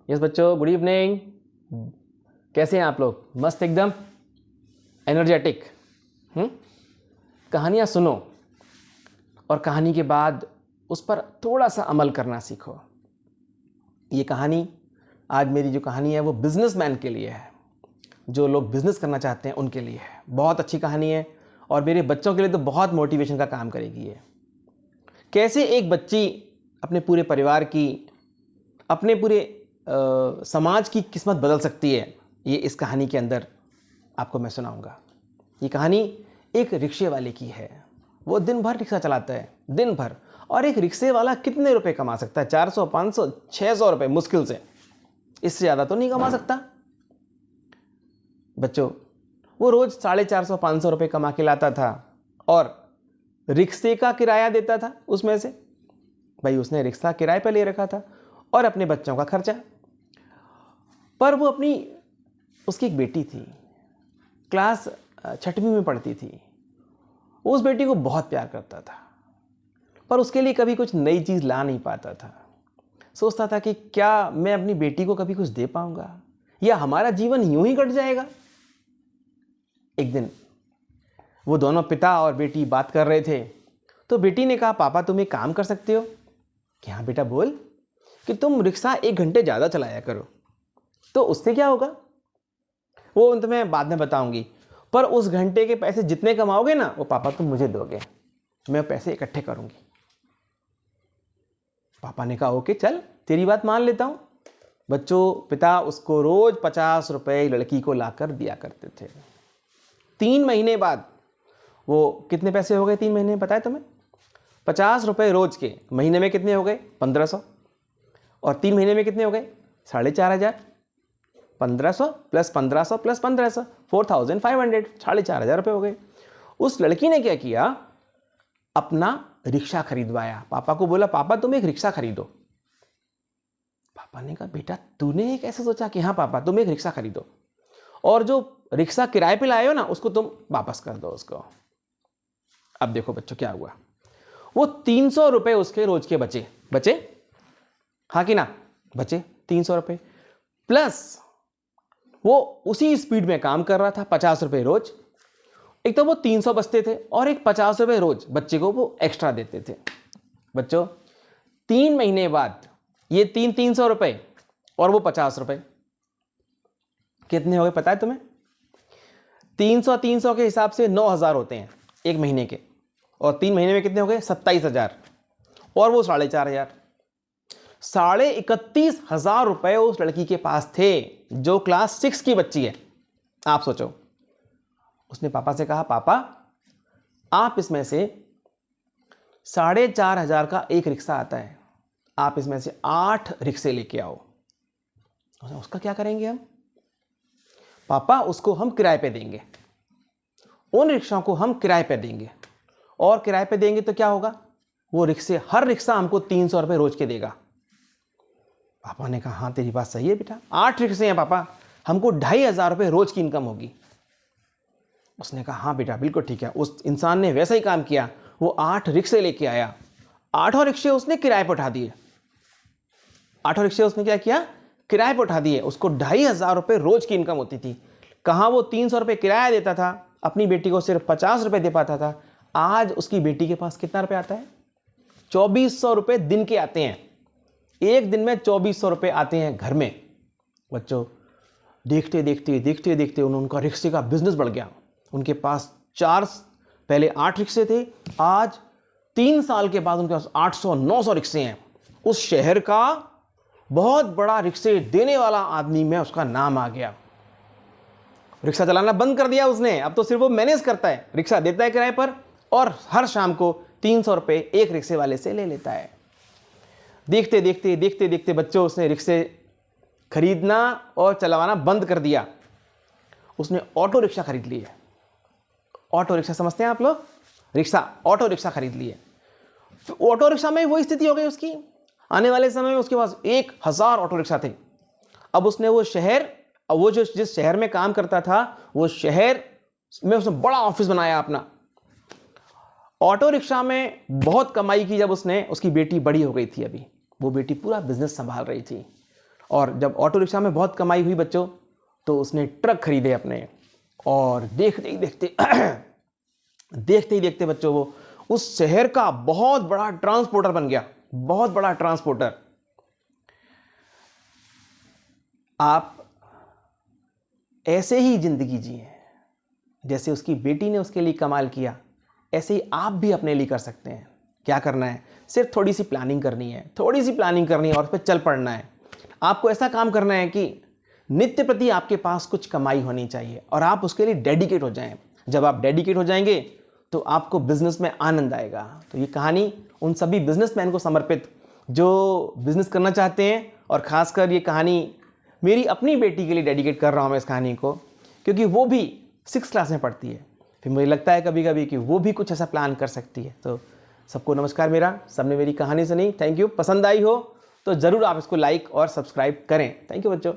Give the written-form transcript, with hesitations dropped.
Yes बच्चों, good evening. कैसे हैं आप लोग? मस्त एकदम एनर्जेटिक। कहानियाँ सुनो और कहानी के बाद उस पर थोड़ा सा अमल करना सीखो। ये कहानी, आज मेरी जो कहानी है वो बिजनेसमैन के लिए है, जो लोग बिजनेस करना चाहते हैं उनके लिए है। बहुत अच्छी कहानी है और मेरे बच्चों के लिए तो बहुत मोटिवेशन का काम करेगी ये। कैसे एक बच्ची अपने पूरे परिवार की, अपने पूरे समाज की किस्मत बदल सकती है, ये इस कहानी के अंदर आपको मैं सुनाऊंगा। ये कहानी एक रिक्शे वाले की है। वो दिन भर रिक्शा चलाता है, दिन भर। और एक रिक्शे वाला कितने रुपए कमा सकता है? 400, 500, 600 रुपए मुश्किल से, इससे ज़्यादा तो नहीं कमा सकता। बच्चों, वो रोज़ 450, 500 रुपये कमा के लाता था और रिक्शे का किराया देता था उसमें से। भाई, उसने रिक्शा किराए पर ले रखा था और अपने बच्चों का खर्चा। पर वो उसकी एक बेटी थी, क्लास 6वीं में पढ़ती थी। उस बेटी को बहुत प्यार करता था, पर उसके लिए कभी कुछ नई चीज़ ला नहीं पाता था। सोचता था कि क्या मैं अपनी बेटी को कभी कुछ दे पाऊंगा या हमारा जीवन यूं ही कट जाएगा। एक दिन वो दोनों पिता और बेटी बात कर रहे थे, तो बेटी ने कहा, पापा तुम एक काम कर सकते हो। कि हाँ बेटा बोल। कि तुम रिक्शा 1 घंटे ज़्यादा चलाया करो, तो उससे क्या होगा वो तुम्हें बाद में बताऊंगी, पर उस घंटे के पैसे जितने कमाओगे ना, वो पापा तुम मुझे दोगे, मैं पैसे इकट्ठे करूंगी। पापा ने कहा ओके चल, तेरी बात मान लेता हूं। बच्चों, पिता उसको रोज 50 रुपए लड़की को लाकर दिया करते थे। 3 महीने बाद वो कितने पैसे हो गए? 3 महीने में पता है तुम्हें? 50 रुपए रोज के, महीने में कितने हो गए? 1500। और 3 महीने में कितने हो गए? 4500। 1500 प्लस 1500 प्लस 1500, 4500, 4500 रुपये हो गए। उस लड़की ने क्या किया? अपना रिक्शा खरीदवाया। पापा को बोला, पापा तुम एक रिक्शा खरीदो। पापा ने कहा, बेटा तूने कैसे सोचा? कि हाँ पापा तुम एक रिक्शा खरीदो और जो रिक्शा किराए पे लाए हो ना, उसको तुम वापस कर दो उसको। अब देखो बच्चों क्या हुआ। वो 300 रुपए उसके रोज के बचे, हाँ कि ना? बचे 300 रुपए, प्लस वो उसी स्पीड में काम कर रहा था, 50 रुपए रोज। एक तो वो 300 बचते थे और एक 50 रुपए रोज बच्चे को वो एक्स्ट्रा देते थे। बच्चों, 3 महीने बाद ये 300 रुपए और वो 50 रुपए कितने हो गए पता है तुम्हें? 300 के हिसाब से 9,000 होते हैं 1 महीने के, और 3 महीने में कितने हो गए? 27,000, और वो 4,500। 31,500 रुपए उस लड़की के पास थे, जो क्लास 6 की बच्ची है। आप सोचो। उसने पापा से कहा, पापा आप इसमें से 4,500 का एक रिक्शा आता है, आप इसमें से 8 रिक्शे लेके आओ। उसका क्या करेंगे हम? पापा उसको हम किराए पे देंगे, उन रिक्शाओं को हम किराए पे देंगे, और किराए पे देंगे तो क्या होगा? वो रिक्शे, हर रिक्शा हमको 300 रुपए रोज के देगा। पापा ने कहा, हाँ तेरी बात सही है बेटा, 8 रिक्शे हैं पापा, हमको 2,500 रुपए रोज की इनकम होगी। उसने कहा, हाँ बेटा बिल्कुल ठीक है। उस इंसान ने वैसा ही काम किया, वो 8 रिक्शे लेके आया। 8 रिक्शे उसने किराए पर उठा दिए। 8 रिक्शे उसने क्या किया? किराए पर उठा दिए। उसको 2,500 रुपए रोज की इनकम होती थी। कहाँ वो 300 रुपए किराया देता था, अपनी बेटी को सिर्फ 50 रुपए दे पाता था। आज उसकी बेटी के पास कितना रुपए आता है? 2,400 रुपए दिन के आते हैं। एक दिन में 2,400 रुपए आते हैं घर में। बच्चों, देखते देखते उनका रिक्शे का बिजनेस बढ़ गया। उनके पास पहले 8 रिक्शे थे, आज 3 साल के बाद उनके पास 800, 900 रिक्शे हैं। उस शहर का बहुत बड़ा रिक्शे देने वाला आदमी में उसका नाम आ गया। रिक्शा चलाना बंद कर दिया उसने, अब तो सिर्फ वो मैनेज करता है, रिक्शा देता है किराए पर और हर शाम को 300 रुपए एक रिक्शे वाले से ले लेता है। देखते देखते बच्चों, उसने रिक्शे खरीदना और चलवाना बंद कर दिया। उसने ऑटो रिक्शा खरीद ली है। ऑटो रिक्शा समझते हैं आप लोग? रिक्शा, ऑटो रिक्शा खरीद ली है। ऑटो रिक्शा में वही स्थिति हो गई उसकी। आने वाले समय में उसके पास 1,000 ऑटो रिक्शा थे। अब उसने वो जिस शहर में काम करता था, वो शहर में उसने बड़ा ऑफिस बनाया अपना। ऑटो रिक्शा में बहुत कमाई की जब उसकी बेटी बड़ी हो गई थी। अभी वो बेटी पूरा बिजनेस संभाल रही थी और जब ऑटो रिक्शा में बहुत कमाई हुई बच्चों, तो उसने ट्रक खरीदे अपने, और देखते ही देखते देखते ही देखते बच्चों वो उस शहर का बहुत बड़ा ट्रांसपोर्टर बन गया, बहुत बड़ा ट्रांसपोर्टर। आप ऐसे ही जिंदगी जिए जैसे उसकी बेटी ने उसके लिए कमाल किया, ऐसे ही आप भी अपने लिए कर सकते हैं। क्या करना है? सिर्फ थोड़ी सी प्लानिंग करनी है, थोड़ी सी प्लानिंग करनी है और उस पर चल पड़ना है। आपको ऐसा काम करना है कि नित्य प्रति आपके पास कुछ कमाई होनी चाहिए और आप उसके लिए डेडिकेट हो जाएं। जब आप डेडिकेट हो जाएंगे तो आपको बिजनेस में आनंद आएगा। तो ये कहानी उन सभी बिजनेसमैन को समर्पित जो बिजनेस करना चाहते हैं, और ख़ासकर ये कहानी मेरी अपनी बेटी के लिए डेडिकेट कर रहा हूँ मैं इस कहानी को, क्योंकि वो भी 6th क्लास में पढ़ती है। फिर मुझे लगता है कभी कभी कि वो भी कुछ ऐसा प्लान कर सकती है। तो सबको नमस्कार मेरा, सबने मेरी कहानी सुनी, थैंक यू। पसंद आई हो तो ज़रूर आप इसको लाइक और सब्सक्राइब करें। थैंक यू बच्चों।